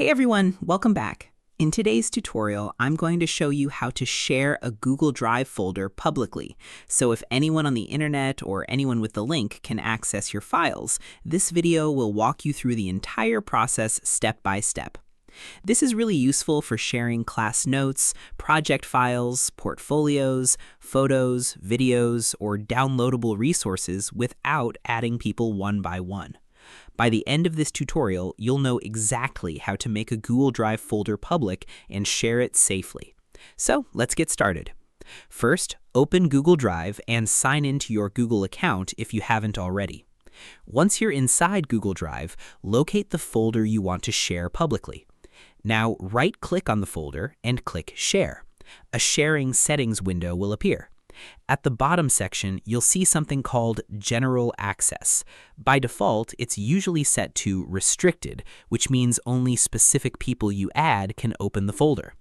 Hey everyone, welcome back. In today's tutorial, I'm going to show you how to share a Google Drive folder publicly. So if anyone on the internet or anyone with the link can access your files, this video will walk you through the entire process step by step. This is really useful for sharing class notes, project files, portfolios, photos, videos, or downloadable resources without adding people one by one. By the end of this tutorial, you'll know exactly how to make a Google Drive folder public and share it safely. So let's get started. First, open Google Drive and sign into your Google account if you haven't already. Once you're inside Google Drive, locate the folder you want to share publicly. Now right-click on the folder and click Share. A sharing settings window will appear. At the bottom section, you'll see something called General Access. By default, it's usually set to Restricted, which means only specific people you add can open the folder.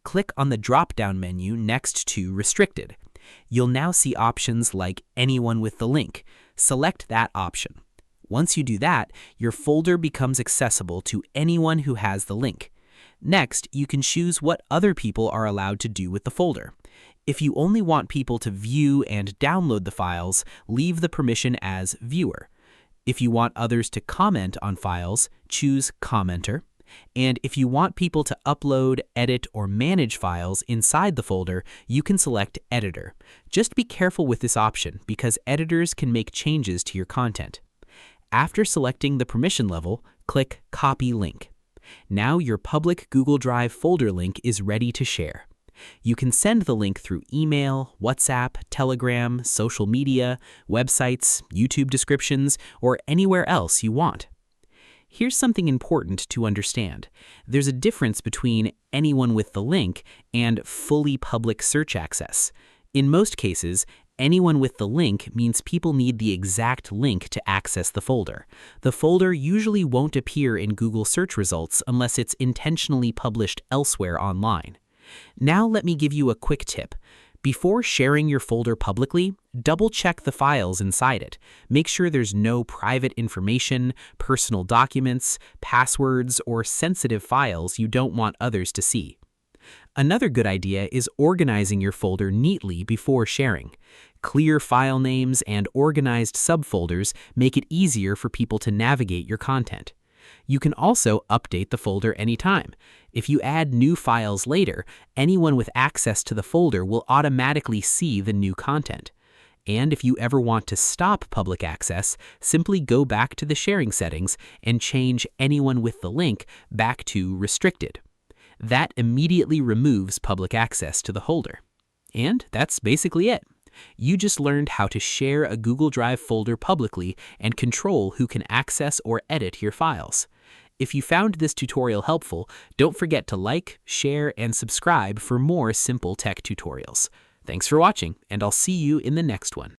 Click on the drop-down menu next to Restricted. You'll now see options like Anyone with the link. Select that option. Once you do that, your folder becomes accessible to anyone who has the link. Next, you can choose what other people are allowed to do with the folder. If you only want people to view and download the files, leave the permission as Viewer. If you want others to comment on files, choose Commenter. And if you want people to upload, edit, or manage files inside the folder, you can select Editor. Just be careful with this option because editors can make changes to your content. After selecting the permission level, click Copy Link. Now your public Google Drive folder link is ready to share. You can send the link through email, WhatsApp, Telegram, social media, websites, YouTube descriptions, or anywhere else you want. Here's something important to understand. There's a difference between anyone with the link and fully public search access. In most cases, anyone with the link means people need the exact link to access the folder. The folder usually won't appear in Google search results unless it's intentionally published elsewhere online. Now let me give you a quick tip. Before sharing your folder publicly, double-check the files inside it. Make sure there's no private information, personal documents, passwords, or sensitive files you don't want others to see. Another good idea is organizing your folder neatly before sharing. Clear file names and organized subfolders make it easier for people to navigate your content. You can also update the folder anytime. If you add new files later, anyone with access to the folder will automatically see the new content. And if you ever want to stop public access, simply go back to the sharing settings and change anyone with the link back to Restricted. That immediately removes public access to the folder. And that's basically it. You just learned how to share a Google Drive folder publicly and control who can access or edit your files. If you found this tutorial helpful, don't forget to like, share, and subscribe for more simple tech tutorials. Thanks for watching, and I'll see you in the next one.